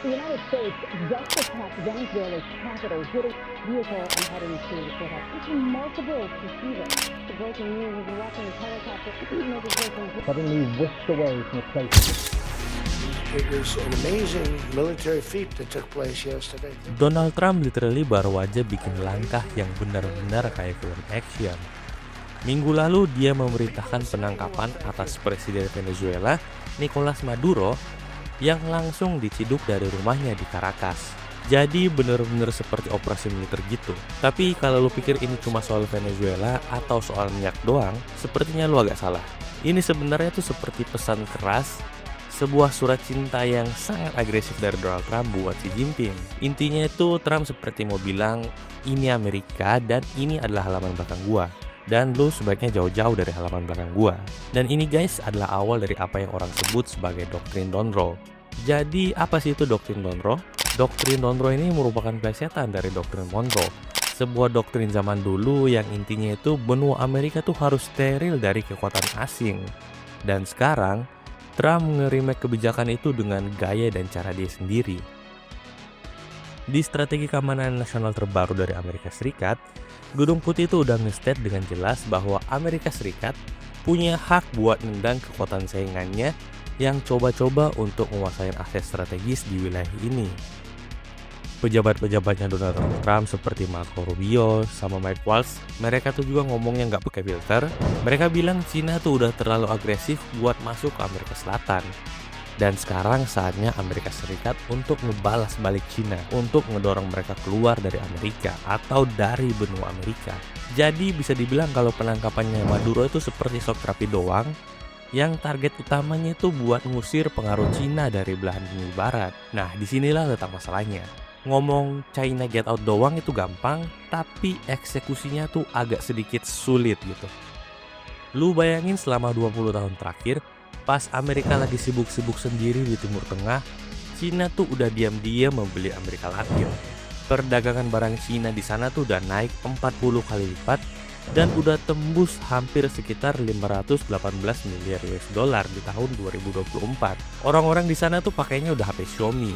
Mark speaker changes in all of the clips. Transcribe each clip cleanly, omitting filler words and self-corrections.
Speaker 1: The United States just attacked Venezuela's capital, hitting vehicle and heading to the White House. It's remarkable to see this. The breaking news is watching the helicopter notification suddenly whisked away from the place.
Speaker 2: It was an amazing military feat that took place yesterday.
Speaker 3: Donald Trump literally baru aja bikin langkah yang benar-benar kayak film action. Minggu lalu dia memerintahkan penangkapan atas Presiden Venezuela, Nicolas Maduro, yang langsung diciduk dari rumahnya di Caracas. Jadi bener-bener seperti operasi militer gitu. Tapi kalau lu pikir ini cuma soal Venezuela atau soal minyak doang, sepertinya lu agak salah. Ini sebenarnya tuh seperti pesan keras, sebuah surat cinta yang sangat agresif dari Donald Trump buat Xi Jinping. Intinya itu Trump seperti mau bilang, ini Amerika dan ini adalah halaman belakang gua. Dan lu sebaiknya jauh-jauh dari halaman belakang gua. Dan ini guys adalah awal dari apa yang orang sebut sebagai doktrin Monroe. Jadi apa sih itu doktrin Monroe? Doktrin Monroe ini merupakan plesetan dari doktrin Monroe, sebuah doktrin zaman dulu yang intinya itu benua Amerika tuh harus steril dari kekuatan asing. Dan sekarang Trump nge-remake kebijakan itu dengan gaya dan cara dia sendiri. Di strategi keamanan nasional terbaru dari Amerika Serikat, Gedung Putih itu udah nge-state dengan jelas bahwa Amerika Serikat punya hak buat nendang kekuatan saingannya yang coba-coba untuk menguasai aset strategis di wilayah ini. Pejabat-pejabatnya Donald Trump seperti Marco Rubio sama Mike Waltz, mereka tuh juga ngomongnya nggak pakai filter. Mereka bilang Cina tuh udah terlalu agresif buat masuk ke Amerika Selatan. Dan sekarang saatnya Amerika Serikat untuk ngebalas balik Cina, untuk ngedorong mereka keluar dari Amerika atau dari benua Amerika. Jadi bisa dibilang kalau penangkapannya Maduro itu seperti shock terapi doang, yang target utamanya itu buat ngusir pengaruh Cina dari belahan bumi barat. Nah, disinilah letak masalahnya. Ngomong China get out doang itu gampang, tapi eksekusinya tuh agak sedikit sulit gitu. Lu bayangin selama 20 tahun terakhir, pas Amerika lagi sibuk-sibuk sendiri di Timur Tengah, Cina tuh udah diam-diam membeli Amerika Latin. Perdagangan barang Cina di sana tuh udah naik 40 kali lipat dan udah tembus hampir sekitar 518 miliar US dollar di tahun 2024. Orang-orang di sana tuh pakainya udah HP Xiaomi,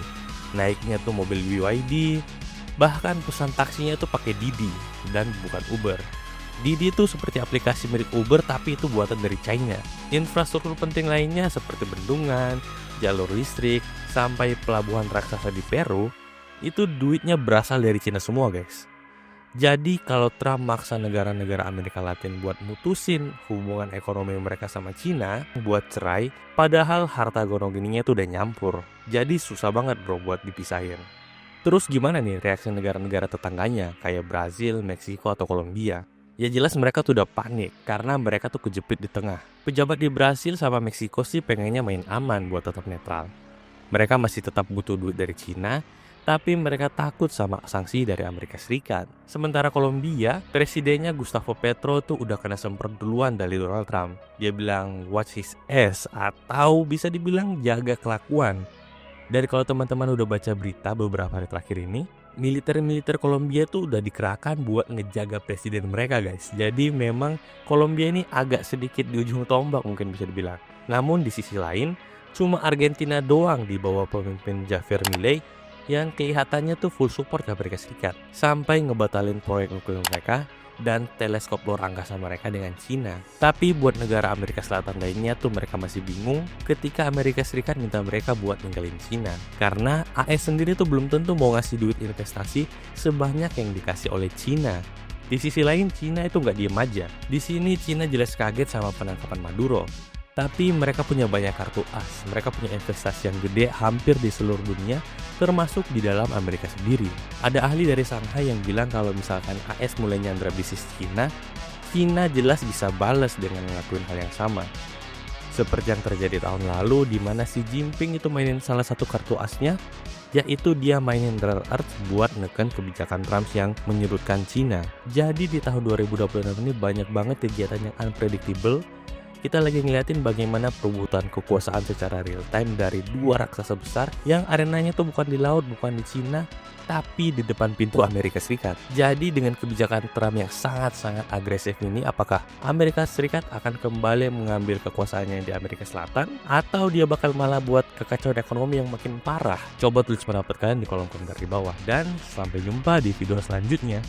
Speaker 3: naiknya tuh mobil BYD, bahkan pesan taksinya tuh pakai Didi dan bukan Uber. Didi itu seperti aplikasi mirip Uber tapi itu buatan dari China. Infrastruktur penting lainnya seperti bendungan, jalur listrik, sampai pelabuhan raksasa di Peru, itu duitnya berasal dari Cina semua guys. Jadi kalau Trump maksa negara-negara Amerika Latin buat mutusin hubungan ekonomi mereka sama Cina, buat cerai, padahal harta gonogininya itu udah nyampur. Jadi susah banget bro buat dipisahin. Terus gimana nih reaksi negara-negara tetangganya kayak Brazil, Meksiko, atau Kolombia? Ya jelas mereka tuh udah panik karena mereka tuh kejepit di tengah. Pejabat di Brasil sama Meksiko sih pengennya main aman buat tetap netral. Mereka masih tetap butuh duit dari Cina, tapi mereka takut sama sanksi dari Amerika Serikat. Sementara Kolombia, presidennya Gustavo Petro tuh udah kena semprot duluan dari Donald Trump. Dia bilang watch his ass atau bisa dibilang jaga kelakuan. Dari kalau teman-teman udah baca berita beberapa hari terakhir ini, militer Kolombia tuh udah dikerahkan buat ngejaga presiden mereka guys. Jadi memang Kolombia ini agak sedikit di ujung tombak mungkin bisa dibilang. Namun di sisi lain, cuma Argentina doang di bawah pemimpin Javier Milei yang kelihatannya tuh full support ke Amerika Serikat. Sampai ngebatalin proyek nuklir mereka dan teleskop luar angkasa mereka dengan Cina. Tapi buat negara Amerika Selatan lainnya tuh mereka masih bingung ketika Amerika Serikat minta mereka buat ninggalin Cina. Karena AS sendiri tuh belum tentu mau ngasih duit investasi sebanyak yang dikasih oleh Cina. Di sisi lain Cina itu nggak diem aja. Di sini Cina jelas kaget sama penangkapan Maduro. Tapi mereka punya banyak kartu as, mereka punya investasi yang gede hampir di seluruh dunia, termasuk di dalam Amerika sendiri. Ada ahli dari Shanghai yang bilang kalau misalkan AS mulai nyandra bisnis Cina, Cina jelas bisa balas dengan ngelakuin hal yang sama. Seperti yang terjadi tahun lalu di mana Xi Jinping itu mainin salah satu kartu asnya, yaitu dia mainin rare earth buat neken kebijakan Trump yang menyudutkan Cina. Jadi di tahun 2026 ini banyak banget kegiatan yang unpredictable. Kita lagi ngeliatin bagaimana perebutan kekuasaan secara real time dari dua raksasa besar yang arenanya tuh bukan di laut, bukan di Cina, tapi di depan pintu Amerika Serikat. Jadi dengan kebijakan Trump yang sangat-sangat agresif ini, apakah Amerika Serikat akan kembali mengambil kekuasaannya di Amerika Selatan, atau dia bakal malah buat kekacauan ekonomi yang makin parah? Coba tulis pendapat kalian di kolom komentar di bawah, dan sampai jumpa di video selanjutnya.